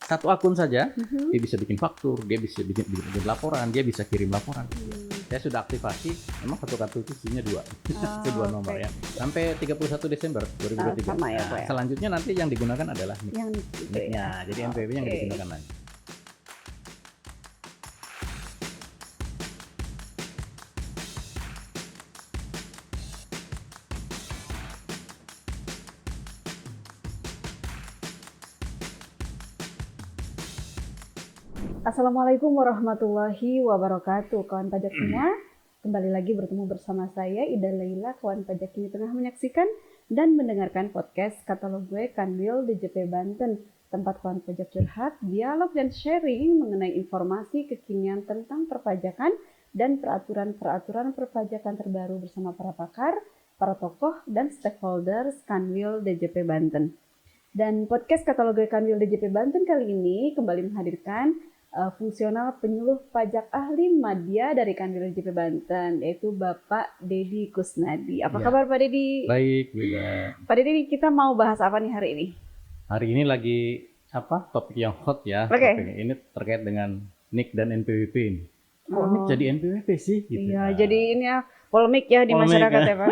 satu akun saja, dia bisa bikin faktur, dia bisa bikin laporan, dia bisa kirim laporan. Saya sudah aktifasi, memang satu kartu itu isinya 2, dua nomor ya. Sampai 31 Desember 2023. Sama ya, Pak, ya? Selanjutnya nanti yang digunakan adalah Yang NIK-nya, jadi NPWP yang digunakan lagi. Assalamualaikum warahmatullahi wabarakatuh, kawan pajak semua. Kembali lagi bertemu bersama saya Ida Laila, kawan pajak kini tengah menyaksikan dan mendengarkan podcast Katalog Gue Kanwil DJP Banten, tempat kawan pajak curhat, dialog dan sharing mengenai informasi kekinian tentang perpajakan dan peraturan-peraturan perpajakan terbaru bersama para pakar, para tokoh dan stakeholders Kanwil DJP Banten. Dan podcast Katalog Gue Kanwil DJP Banten kali ini kembali menghadirkan fungsional penyuluh pajak ahli madya dari Kanwil DJP Banten, yaitu Bapak Dedi Kusnadi. Apa kabar Pak Dedi? Baik, Wida. Pak Dedi, kita mau bahas apa nih hari ini? Hari ini lagi topik yang hot ya. Oke. Topik ini terkait dengan NIK dan NPWP ini. Kok NIK jadi NPWP sih? Gitu. Iya, jadi ini ya polemik ya di Polemik, masyarakat ya. ya Pak.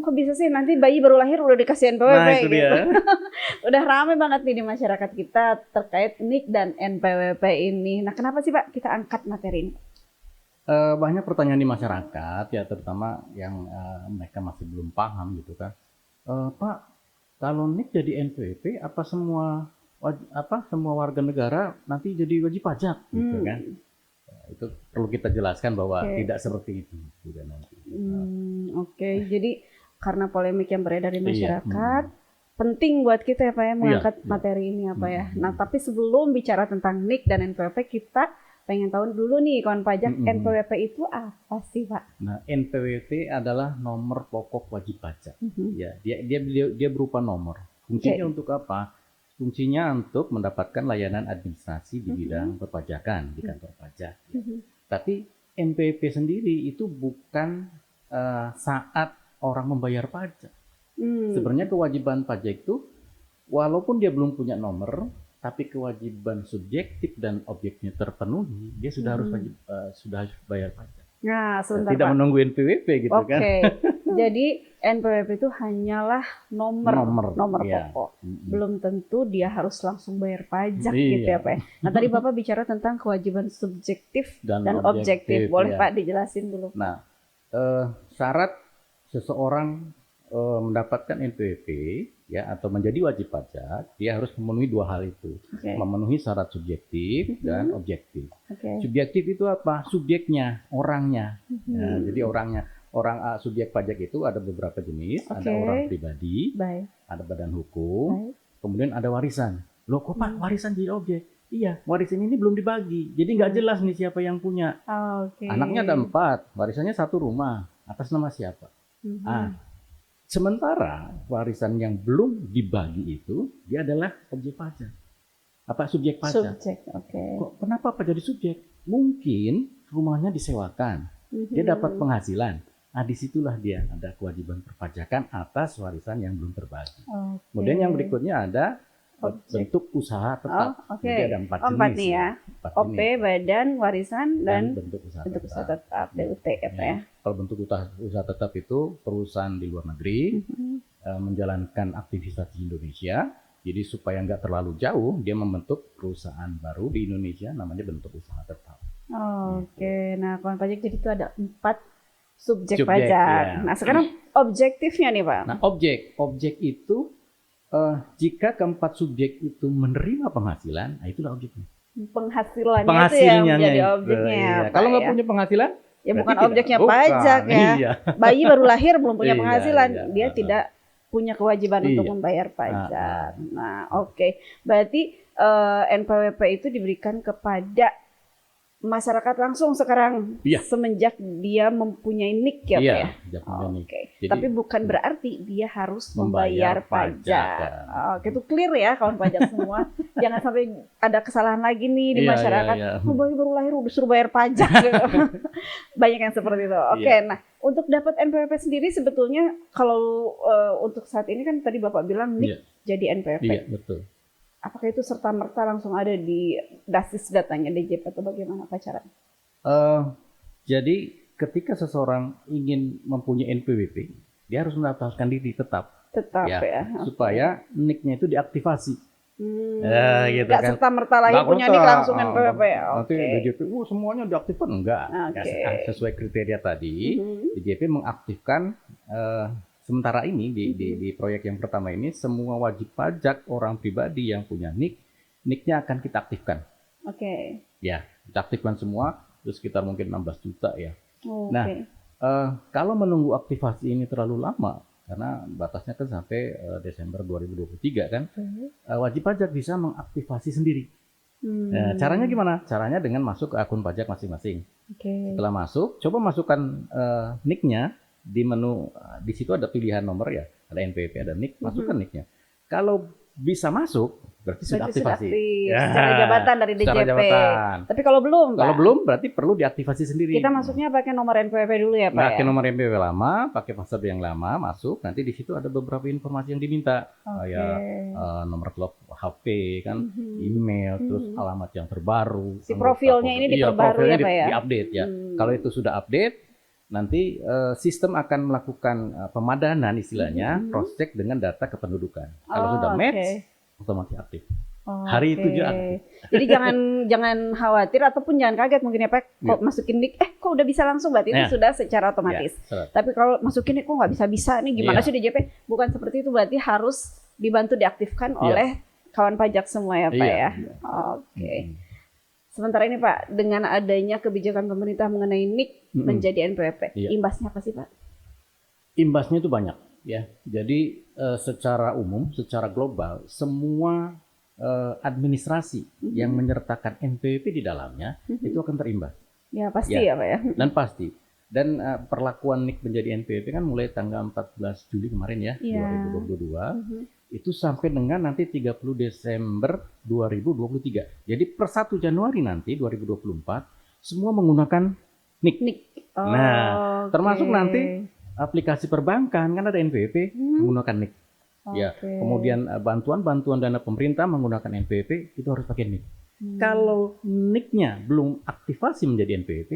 Kok bisa sih nanti bayi baru lahir udah dikasih NPWP Nah, itu gitu. dia. Udah ramai banget nih di masyarakat kita terkait NIK dan NPWP ini. Nah, kenapa sih Pak kita angkat materi ini? Banyak pertanyaan di masyarakat ya, terutama yang mereka masih belum paham gitu kan. Pak, kalau NIK jadi NPWP apa semua warga negara nanti jadi wajib pajak gitu kan? Itu perlu kita jelaskan bahwa tidak seperti itu juga nanti. Oke. Jadi karena polemik yang beredar di masyarakat, penting buat kita ya Pak ya mengangkat materi ini apa ya. Nah, tapi sebelum bicara tentang NIK dan NPWP, kita pengen tahu dulu nih kawan pajak, NPWP itu apa sih Pak? Nah, NPWP adalah nomor pokok wajib pajak. Ya, dia berupa nomor. Fungsinya untuk apa? Fungsinya untuk mendapatkan layanan administrasi di bidang perpajakan di kantor pajak. Tapi NPWP sendiri itu bukan saat orang membayar pajak. Sebenarnya kewajiban pajak itu, walaupun dia belum punya nomor, tapi kewajiban subjektif dan objeknya terpenuhi, dia sudah harus bayar pajak. Nah, sebentar Tidak Pak. menunggu NPWP gitu kan? Oke. Jadi NPWP itu hanyalah nomor pokok. Belum tentu dia harus langsung bayar pajak gitu ya Pak ya. Nah, tadi Bapak bicara tentang kewajiban subjektif dan objektif. Boleh Pak dijelasin dulu? Nah, syarat seseorang mendapatkan NPWP ya atau menjadi wajib pajak, dia harus memenuhi dua hal itu. Memenuhi syarat subjektif dan objektif. Subjektif itu apa? Subjeknya, orangnya. Nah, jadi subjek pajak itu ada beberapa jenis, ada orang pribadi, ada badan hukum, kemudian ada warisan. Loh kok Pak warisan jadi objek? Iya, warisan ini belum dibagi, jadi nggak jelas nih siapa yang punya. Anaknya ada 4, warisannya 1 rumah, atas nama siapa? Sementara warisan yang belum dibagi itu, dia adalah objek pajak. Subjek pajak. Kok kenapa Pak jadi subjek? Mungkin rumahnya disewakan, dia dapat penghasilan. Nah, disitulah dia ada kewajiban perpajakan atas warisan yang belum terbagi. Kemudian yang berikutnya ada bentuk usaha tetap. Jadi ada 4 jenis. Nih ya. OP, badan, warisan, dan bentuk usaha tetap. BUT ya Pak ya. Kalau bentuk usaha tetap itu perusahaan di luar negeri menjalankan aktivitas di Indonesia. Jadi supaya nggak terlalu jauh, dia membentuk perusahaan baru di Indonesia, namanya bentuk usaha tetap. Nah kawan pajak jadi itu ada 4 subjek pajak. Nah sekarang objektifnya nih Pak. Nah objek itu jika keempat subjek itu menerima penghasilan, nah itulah objeknya. Penghasilannya itu yang menjadi objeknya ya, Pak, kalau nggak punya penghasilan, ya bukan objeknya pajak ya. Bayi baru lahir belum punya penghasilan, dia tidak punya kewajiban untuk membayar pajak. Nah, berarti NPWP itu diberikan kepada masyarakat langsung sekarang semenjak dia mempunyai NIK ya Pak ya? Jadi, tapi bukan berarti dia harus membayar pajak. Itu clear ya kawan pajak semua. Jangan sampai ada kesalahan lagi nih di masyarakat. Bayi baru lahir udah suruh bayar pajak. Banyak yang seperti itu. Nah untuk dapat NPWP sendiri sebetulnya kalau untuk saat ini kan tadi Bapak bilang NIK jadi NPWP. Iya, betul. Apakah itu serta-merta langsung ada di basis datanya DJP atau bagaimana Pak caranya? Jadi ketika seseorang ingin mempunyai NPWP, dia harus mendaftarkan diri tetap ya. Supaya NIK-nya itu diaktifasi. Gitu nggak kan. Serta-merta lahir punya NIK langsung NPWP. Nanti DJP semuanya diaktifkan enggak. Sesuai kriteria tadi, DJP mengaktifkan sementara ini di proyek yang pertama ini semua wajib pajak orang pribadi yang punya NIK-nya akan kita aktifkan. Ya, kita aktifkan semua, terus sekitar mungkin 16 juta ya. Nah, kalau menunggu aktivasi ini terlalu lama, karena batasnya kan sampai Desember 2023 kan, wajib pajak bisa mengaktifasi sendiri. Nah, caranya gimana? Caranya dengan masuk ke akun pajak masing-masing. Setelah masuk, coba masukkan NIK-nya di menu, di situ ada pilihan nomor ya, ada NPWP, ada NIK, masukkan NIK-nya. Kalau bisa masuk, berarti sudah aktivasi. Secara jabatan dari DJP. Tapi kalau belum, Pak? Kalau belum, berarti perlu diaktifasi sendiri. Kita masuknya pakai nomor NPWP dulu ya, Pak? Pakai nomor NPWP lama, pakai password yang lama, masuk. Nanti di situ ada beberapa informasi yang diminta. Kayak nomor telepon HP, kan, email, terus alamat yang terbaru. Si profilnya ini diperbarui ya, Pak ya? Diupdate ya. Kalau itu sudah update, nanti sistem akan melakukan pemadanan istilahnya, cross check dengan data kependudukan. Kalau sudah match, otomatis aktif. Hari itu juga aktif. Jadi jangan khawatir ataupun jangan kaget mungkin ya Pak, kok masukin NIK, kok udah bisa langsung, berarti itu sudah secara otomatis. Tapi kalau masukin NIK kok nggak bisa nih, gimana sih DJP? Bukan seperti itu, berarti harus dibantu diaktifkan oleh kawan pajak semua ya Pak ya. Sementara ini Pak, dengan adanya kebijakan pemerintah mengenai NIK menjadi NPWP, imbasnya apa sih Pak? Imbasnya itu banyak ya. Jadi secara umum, secara global, semua administrasi yang menyertakan NPWP di dalamnya itu akan terimbas. Ya pasti ya Pak ya. Dan pasti. Dan perlakuan NIK menjadi NPWP kan mulai tanggal 14 Juli kemarin ya, 2022. Itu sampai dengan nanti 30 Desember 2023. Jadi per 1 Januari nanti 2024 semua menggunakan NIK. Nah, termasuk nanti aplikasi perbankan kan ada NPWP menggunakan NIK. Ya, kemudian bantuan dana pemerintah menggunakan NPWP itu harus pakai NIK. Kalau NIK-nya belum aktivasi menjadi NPWP,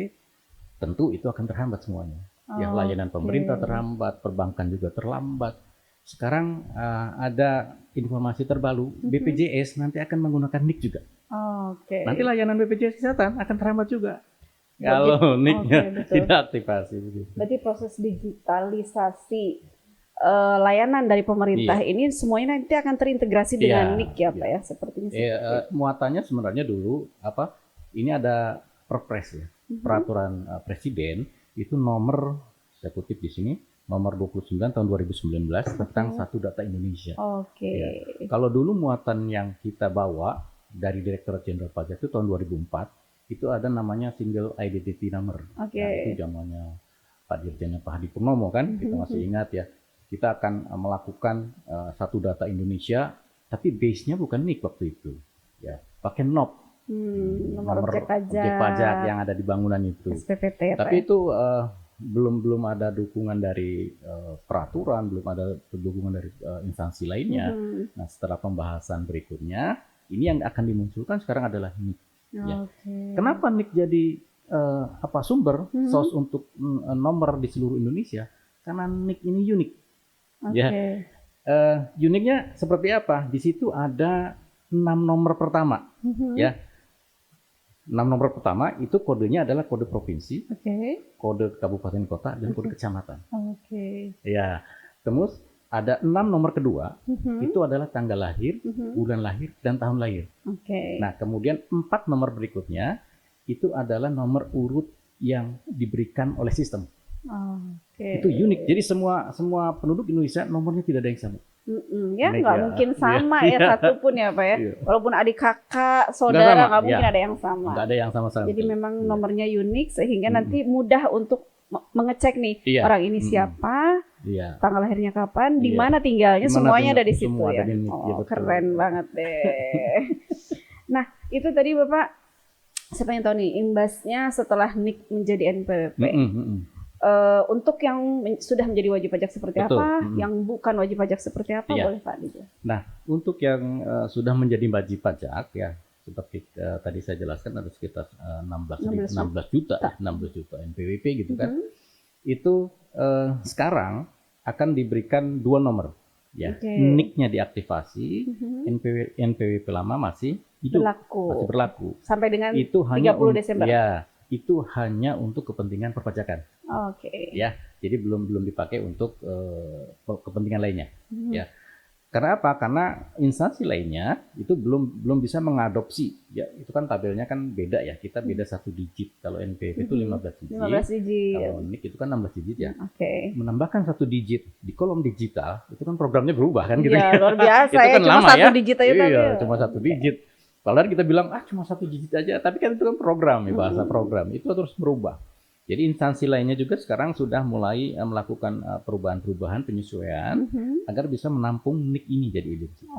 tentu itu akan terhambat semuanya. Ya, layanan pemerintah terhambat, perbankan juga terlambat. Sekarang ada informasi terbaru, BPJS nanti akan menggunakan NIK juga. Nanti layanan BPJS Kesehatan akan terhambat juga. Kalau NIK-nya tidak aktivasi. Berarti proses digitalisasi layanan dari pemerintah ini semuanya nanti akan terintegrasi dengan NIK ya Pak ya, sepertinya. Muatannya sebenarnya dulu ini ada Perpres ya, peraturan presiden itu nomor, saya kutip di sini, nomor 29 tahun 2019 tentang Satu Data Indonesia. Kalau dulu muatan yang kita bawa dari Direktorat Jenderal Pajak itu tahun 2004, itu ada namanya Single Identity Number. Nah, itu zamannya Pak Dirjennya Pak Hadi Purnomo kan, kita masih ingat ya. Kita akan melakukan Satu Data Indonesia, tapi base-nya bukan NIK waktu itu. Ya, pakai NOP. Nomor objek pajak yang ada di bangunan itu. SPPT, tapi itu belum ada dukungan dari peraturan, belum ada dukungan dari instansi lainnya. Nah, setelah pembahasan berikutnya, ini yang akan dimunculkan sekarang adalah NIK. Ya. Kenapa NIK jadi sumber source untuk nomor di seluruh Indonesia? Karena NIK ini unik. Ya, uniknya seperti apa? Di situ ada 6 nomor pertama. Ya. 6 nomor pertama itu kodenya adalah kode provinsi, kode kabupaten kota, dan kode kecamatan. Ya, terus ada 6 nomor kedua, itu adalah tanggal lahir, bulan lahir, dan tahun lahir. Nah, kemudian 4 nomor berikutnya itu adalah nomor urut yang diberikan oleh sistem. Itu unik. Jadi semua penduduk Indonesia nomornya tidak ada yang sama. Ya nggak mungkin sama satu pun ya Pak ya. Walaupun adik kakak, saudara nggak mungkin ada yang sama. Nggak ada yang sama-sama. Jadi memang nomornya unik sehingga nanti mudah untuk mengecek nih orang ini siapa, tanggal lahirnya kapan, di mana tinggalnya, semuanya ada di situ ya. Keren banget deh. Nah itu tadi Bapak, saya pengen tahu nih imbasnya setelah NIK menjadi NPWP. untuk yang sudah menjadi wajib pajak seperti Betul. apa, yang bukan wajib pajak seperti apa, Iya. boleh Pak dijelaskan. Nah, untuk yang sudah menjadi wajib pajak ya, seperti tadi saya jelaskan ada sekitar 16 juta, 16 juta NPWP gitu kan. Itu sekarang akan diberikan 2 nomor ya. NIK-nya diaktifasi, NPWP lama masih hidup, masih berlaku. Sampai dengan itu 30 Desember. Ya, itu hanya untuk kepentingan perpajakan. Ya, jadi belum dipakai untuk kepentingan lainnya. Ya, karena apa? Karena instansi lainnya itu belum bisa mengadopsi. Ya, itu kan tabelnya kan beda ya. Kita beda 1 digit. Kalau NPWP itu 15 digit. 15 digit. Kalau NIK itu kan 16 digit ya. Menambahkan 1 digit di kolom digital itu kan programnya berubah kan gitu. Ya, luar biasa itu ya. kan Cuma lama 1 ya. digit aja tadi. Iya, cuma 1 digit. Padahal kita bilang cuma 1 digit aja, tapi kan itu kan program ya, bahasa program itu terus berubah. Jadi instansi lainnya juga sekarang sudah mulai melakukan perubahan-perubahan penyesuaian agar bisa menampung NIK ini jadi identik.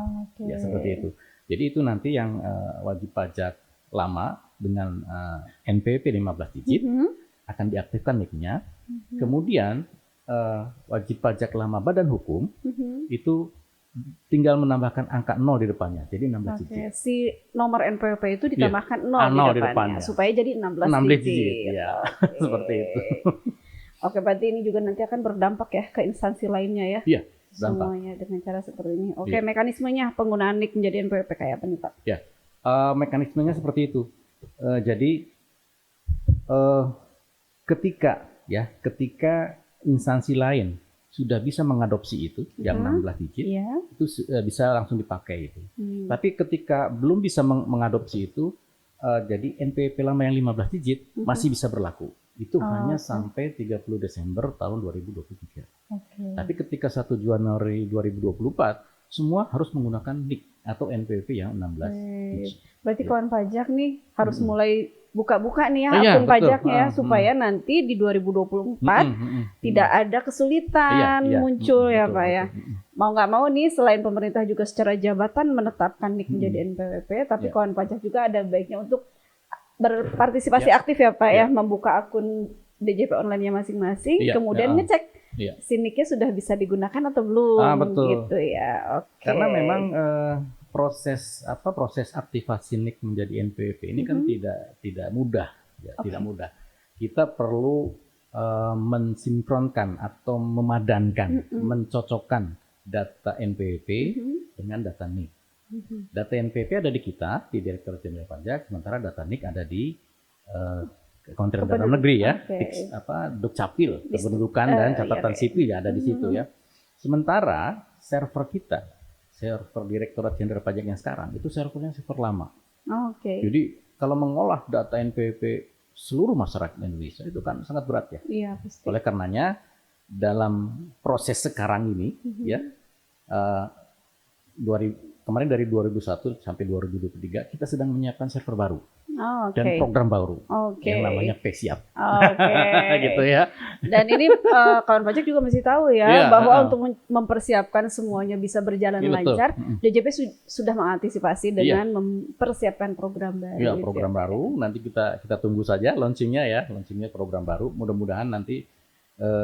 Ya seperti itu. Jadi itu nanti yang wajib pajak lama dengan NPWP 15 digit akan diaktifkan NIK-nya. Kemudian wajib pajak lama badan hukum itu tinggal menambahkan angka 0 di depannya, jadi 16 digit. Si nomor NPWP itu ditambahkan 0 di depannya, supaya jadi 16 digit. Ya, seperti itu. Oke, berarti ini juga nanti akan berdampak ya ke instansi lainnya ya? Iya, semuanya dengan cara seperti ini. Oke, mekanismenya penggunaan NIK menjadi NPWP kayak apa nih Pak? Ya, mekanismenya seperti itu. Jadi ketika instansi lain sudah bisa mengadopsi itu yang 16 digit, itu bisa langsung dipakai itu. Tapi ketika belum bisa mengadopsi itu, jadi NPWP lama yang 15 digit masih bisa berlaku. Itu hanya sampai 30 Desember tahun 2023. Tapi ketika 1 Januari 2024, semua harus menggunakan NIK atau NPWP yang 16 digit. Berarti kawan pajak nih harus mulai buka-buka nih ya akun pajaknya ya, supaya nanti di 2024 tidak ada kesulitan muncul ya Pak ya. Mau nggak mau nih selain pemerintah juga secara jabatan menetapkan NIK menjadi NPWP, tapi kawan pajak juga ada baiknya untuk berpartisipasi aktif ya Pak ya, membuka akun DJP online-nya masing-masing, kemudian ngecek si NIK-nya sudah bisa digunakan atau belum gitu ya. Karena memang proses aktivasi NIK menjadi NPWP ini kan tidak mudah ya, tidak mudah. Kita perlu mensinkronkan atau memadankan, mencocokkan data NPWP dengan data NIK. Data NPWP ada di kita di Direktorat Jenderal Pajak, sementara data NIK ada di Kementerian Dalam Negeri ya, Dukcapil, Kependudukan dan Catatan Sipil ya, ada di situ ya. Sementara server kita, server Direktorat Jenderal Pajak yang sekarang itu servernya server lama. Jadi kalau mengolah data NPWP seluruh masyarakat Indonesia itu kan sangat berat ya. Iya, pasti. Oleh karenanya dalam proses sekarang ini ya, kemarin dari 2001 sampai 2023 kita sedang menyiapkan server baru dan program baru yang namanya PSIAP. Gitu ya. Dan ini kawan pajak juga mesti tahu ya bahwa untuk mempersiapkan semuanya bisa berjalan lancar, DJP sudah mengantisipasi dengan mempersiapkan program baru. Ya, program baru. Nanti kita tunggu saja launchingnya program baru. Mudah-mudahan nanti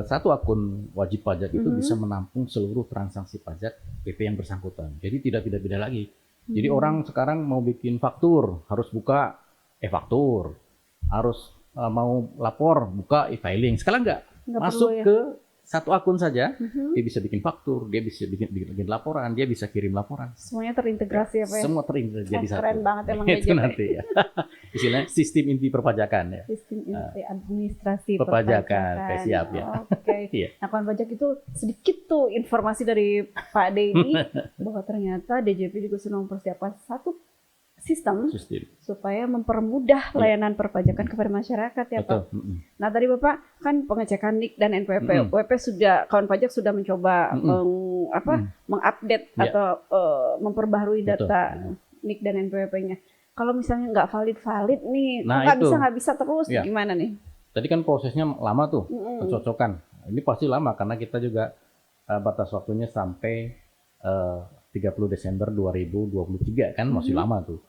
satu akun wajib pajak itu bisa menampung seluruh transaksi pajak PP yang bersangkutan. Jadi tidak beda-beda lagi. Jadi orang sekarang mau bikin faktur harus buka e-faktur, harus mau lapor buka e-filing. Sekarang nggak masuk ke satu akun saja, dia bisa bikin faktur, dia bisa bikin laporan, dia bisa kirim laporan. Semuanya terintegrasi ya Pak ya? Semua terintegrasi jadi satu. Keren banget emang itu nanti ya. Istilahnya sistem inti perpajakan ya. Sistem inti administrasi perpajakan. PSIAP ya. Nah kawan pajak itu sedikit tuh informasi dari Pak Denny bahwa ternyata DJP juga sedang mempersiapkan satu sistem supaya mempermudah layanan perpajakan kepada masyarakat ya Pak. Nah tadi Bapak kan pengecekan NIK dan NPWP, WP sudah kawan pajak sudah mencoba mengupdate atau memperbaharui data NIK dan NPWP-nya. Kalau misalnya nggak valid nih, nggak bisa terus gimana nih? Tadi kan prosesnya lama tuh, pencocokan. Ini pasti lama karena kita juga batas waktunya sampai 30 Desember 2023 kan masih lama tuh.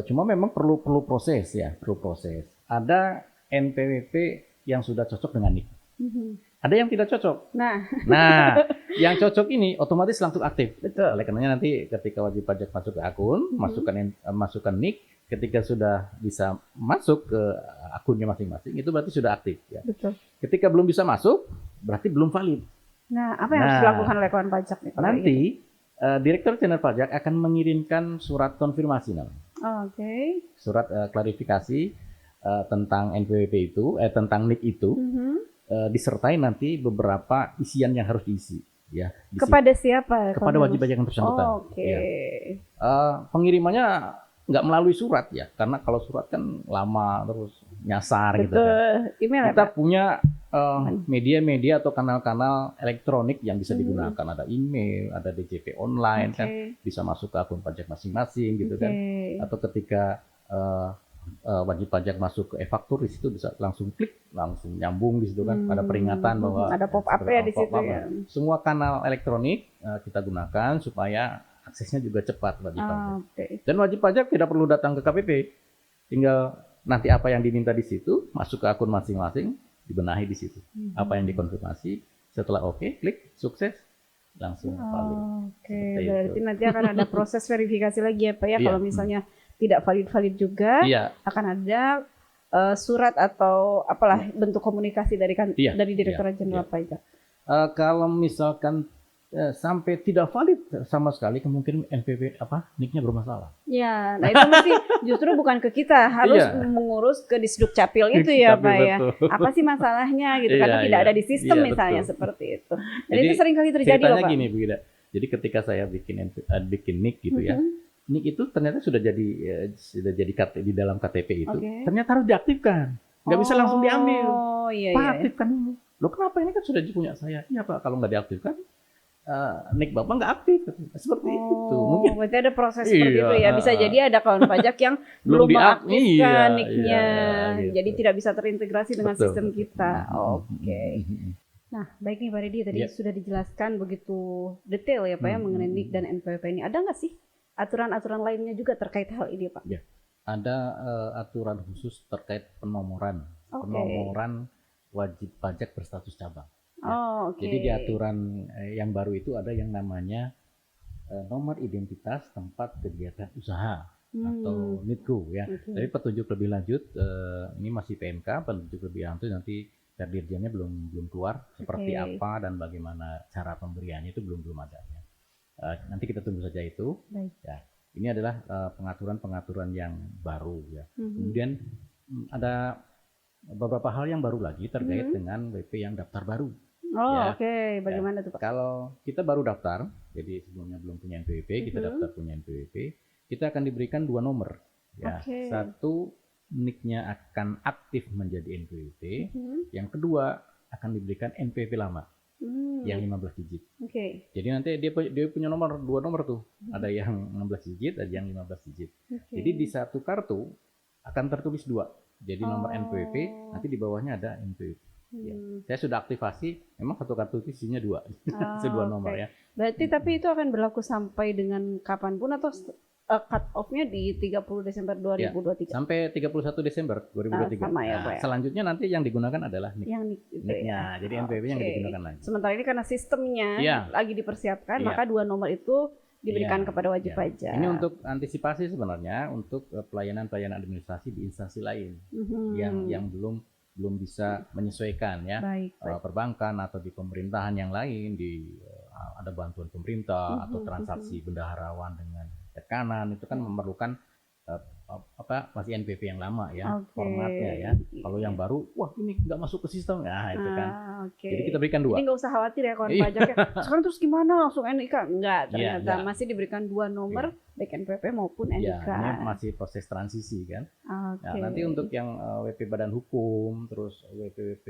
Cuma memang perlu proses ya, perlu proses. Ada NPWP yang sudah cocok dengan NIK. Ada yang tidak cocok. Nah, Yang cocok ini otomatis langsung aktif. betul. Oleh karenanya nanti ketika wajib pajak masuk ke akun, masukkan NIK, ketika sudah bisa masuk ke akunnya masing-masing, itu berarti sudah aktif. Ya. Betul. Ketika belum bisa masuk, berarti belum valid. Nah, apa yang harus dilakukan oleh kawan pajak nih? Nanti Direktur Jenderal Pajak akan mengirimkan surat konfirmasi namanya. Oke. Surat klarifikasi tentang NPWP itu, tentang NIK itu. Disertai nanti beberapa isian yang harus diisi, ya. Kepada siapa? Kepada wajib pajak yang bersangkutan. Oke. Ya. Pengirimannya nggak melalui surat ya, karena kalau surat kan lama terus nyasar gitu kan. Email Kita punya media-media atau kanal-kanal elektronik yang bisa digunakan. Ada email, ada DJP online kan, bisa masuk ke akun pajak masing-masing gitu kan. Atau ketika wajib pajak masuk ke e-faktur, di situ bisa langsung klik, langsung nyambung di situ kan. Ada peringatan bahwa ada pop-up ya di situ ya. Semua kanal elektronik kita gunakan supaya aksesnya juga cepat wajib pajak. Dan wajib pajak tidak perlu datang ke KPP, tinggal nanti apa yang diminta di situ masuk ke akun masing-masing, dibenahi di situ. Apa yang dikonfirmasi, setelah klik sukses, langsung valid. Berarti nanti akan ada proses verifikasi lagi ya Pak ya. Kalau misalnya tidak valid juga, akan ada surat atau apalah bentuk komunikasi dari Direktorat Jenderal Pajak. Kalau misalkan sampai tidak valid sama sekali, kemungkinan NPWP NIK-nya bermasalah. Ya, nah itu mesti justru bukan ke kita, harus mengurus ke Disduk Capil itu ya Pak ya. Apa sih masalahnya gitu, karena tidak ada di sistem misalnya seperti itu. Dan itu sering kali terjadi loh Pak. Gini, Bu Ida. Jadi ketika saya bikin NIK gitu ya, NIK itu ternyata sudah jadi di dalam KTP itu, ternyata harus diaktifkan, nggak bisa langsung diambil. Pak, aktifkan dulu. Loh kenapa, ini kan sudah punya saya? Iya Pak, kalau nggak diaktifkan, NIK Bapak nggak aktif. Seperti itu. Mungkin berarti ada proses seperti itu ya. Bisa jadi ada kawan pajak yang belum mengaktifkan NIK-nya, gitu. Jadi tidak bisa terintegrasi dengan sistem kita. Nah, baik nih Pak Redi, tadi sudah dijelaskan begitu detail ya Pak ya mengenai NIK dan NPWP ini. Ada nggak sih aturan-aturan lainnya juga terkait hal ini Pak? Ya, ada aturan khusus terkait penomoran wajib pajak berstatus cabang. Jadi di aturan yang baru itu ada yang namanya nomor identitas tempat kegiatan usaha atau NITKU ya. Tapi petunjuk lebih lanjut ini masih PMK, petunjuk lebih lanjut nanti Dirjennya belum keluar seperti apa dan bagaimana cara pemberiannya itu belum ada. Nanti kita tunggu saja itu. Ya, ini adalah pengaturan yang baru ya. Kemudian ada beberapa hal yang baru lagi terkait dengan WP yang daftar baru. Bagaimana tuh Pak? Kalau kita baru daftar, jadi sebelumnya belum punya NPWP, kita daftar punya NPWP, kita akan diberikan 2 nomor. Ya, satu NIK-nya akan aktif menjadi NPWP, yang kedua akan diberikan NPWP lama. Yang 15 digit. Jadi nanti dia punya 2 nomor tuh. Ada yang 16 digit, ada yang 15 digit. Jadi di satu kartu akan tertulis 2. Jadi nomor NPWP, nanti di bawahnya ada NPWP. Ya. Saya sudah aktivasi, memang satu kartu isinya 2. 2 nomor ya. Berarti tapi itu akan berlaku sampai dengan kapanpun atau cut off-nya di 30 Desember 2023? Ya, sampai 31 Desember 2023. Sama ya, Pak, ya? Selanjutnya nanti yang digunakan adalah NIK. NIK-nya. Jadi NPWP yang digunakan lagi. Sementara ini karena sistemnya lagi dipersiapkan, maka 2 nomor itu diberikan kepada wajib pajak. Ini untuk antisipasi sebenarnya untuk pelayanan administrasi di instansi lain yang belum bisa menyesuaikan ya. Perbankan atau di pemerintahan yang lain, ada bantuan pemerintah atau transaksi bendaharawan dengan tekanan, itu kan memerlukan masih NPWP yang lama ya, formatnya ya. Kalau yang baru, wah ini nggak masuk ke sistem, itu kan. Jadi kita berikan 2. Jadi nggak usah khawatir ya kawan pajak ya. Sekarang terus gimana langsung NIK? Enggak, ternyata masih diberikan 2 nomor, baik NPWP maupun NIK. Ini masih proses transisi kan. Nanti untuk yang WP Badan Hukum, terus WP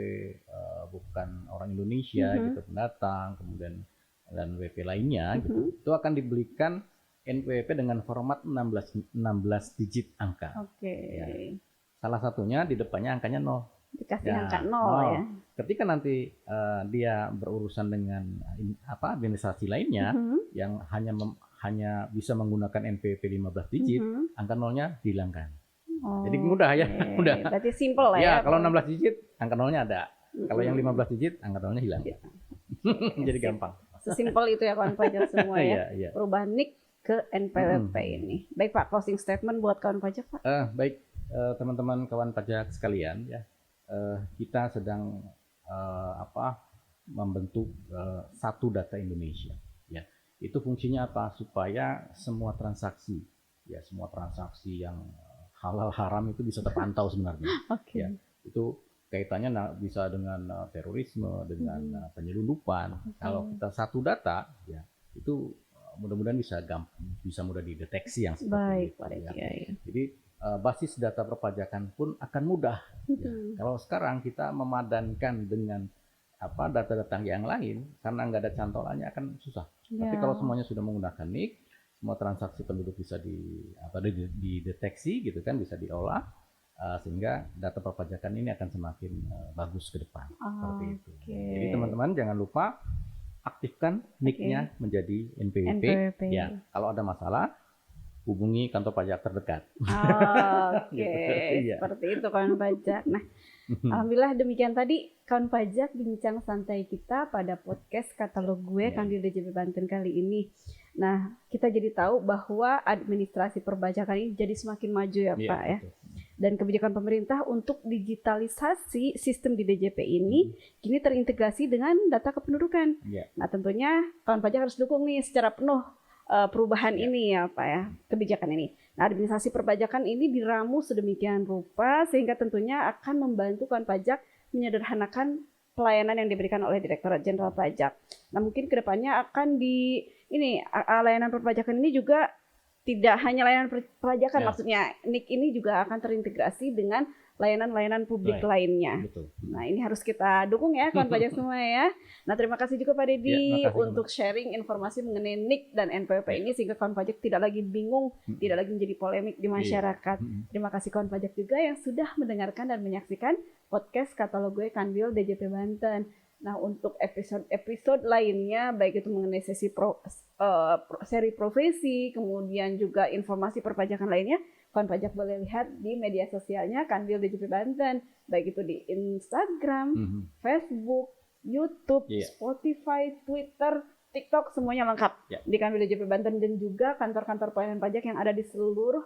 bukan orang Indonesia gitu, pendatang, kemudian dan WP lainnya gitu, itu akan diberikan NPWP dengan format 16 digit angka. Salah satunya di depannya angkanya 0. Dikasih angka 0 ya. Ketika nanti dia berurusan dengan administrasi lainnya yang hanya bisa menggunakan NPWP 15 digit, angka 0-nya dihilangkan. Jadi mudah ya, mudah. Berarti simple lah ya. Kalau 16 digit angka 0-nya ada. Kalau yang 15 digit anggatannya hilang. Ya. Jadi gampang. Sesimpel itu ya kawan pajak semua ya. Iya. Perubahan NIK ke NPWP ini. Baik Pak, closing statement buat kawan pajak Pak. Baik teman-teman kawan pajak sekalian ya. Kita sedang membentuk satu data Indonesia ya. Itu fungsinya apa? Supaya semua transaksi yang halal haram itu bisa terpantau sebenarnya. Oke. Ya, itu kaitannya bisa dengan terorisme, dengan penyelundupan. Kalau kita satu data ya, itu mudah-mudahan bisa mudah dideteksi yang seperti itu ya. Jadi basis data perpajakan pun akan mudah. Ya. Kalau sekarang kita memadankan dengan data-data yang lain, karena nggak ada cantolannya akan susah. Tapi kalau semuanya sudah menggunakan NIK, semua transaksi penduduk bisa dideteksi gitu kan, bisa diolah, sehingga data perpajakan ini akan semakin bagus ke depan. Seperti itu. Jadi teman-teman jangan lupa aktifkan NIK-nya menjadi NPWP. Ya, kalau ada masalah hubungi kantor pajak terdekat. Seperti itu kawan pajak. Nah, alhamdulillah demikian tadi kawan pajak bincang santai kita pada podcast Katalog Gue Kanwil DJP Banten kali ini. Nah, kita jadi tahu bahwa administrasi perpajakan ini jadi semakin maju ya Pak ya. Dan kebijakan pemerintah untuk digitalisasi sistem di DJP ini kini terintegrasi dengan data kependudukan. Nah, tentunya kawan pajak harus dukung nih secara penuh perubahan ini ya Pak ya, kebijakan ini. Nah, administrasi perpajakan ini diramu sedemikian rupa sehingga tentunya akan membantu kawan pajak menyederhanakan pelayanan yang diberikan oleh Direktorat Jenderal Pajak. Nah, mungkin kedepannya akan layanan perpajakan ini juga tidak hanya layanan perpajakan, maksudnya NIK ini juga akan terintegrasi dengan layanan-layanan publik lainnya. Betul. Nah, ini harus kita dukung ya kawan pajak semua ya. Nah, terima kasih juga Pak Dedi untuk sharing informasi mengenai NIK dan NPWP ini sehingga kawan pajak tidak lagi bingung, tidak lagi menjadi polemik di masyarakat. Terima kasih kawan pajak juga yang sudah mendengarkan dan menyaksikan podcast Katalog Gue Kanwil DJP Banten. Nah, untuk episode lainnya, baik itu mengenai seri profesi, kemudian juga informasi perpajakan lainnya, kawan pajak boleh lihat di media sosialnya Kanwil DJP Banten, baik itu di Instagram, Facebook, YouTube, Spotify, Twitter, TikTok, semuanya lengkap di Kanwil DJP Banten, dan juga kantor-kantor pelayanan pajak yang ada di seluruh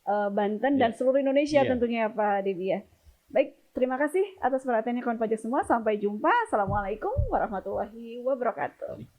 Banten dan seluruh Indonesia tentunya ya Pak Dedi ya. Baik, terima kasih atas perhatiannya kawan pajak semua. Sampai jumpa. Assalamualaikum warahmatullahi wabarakatuh.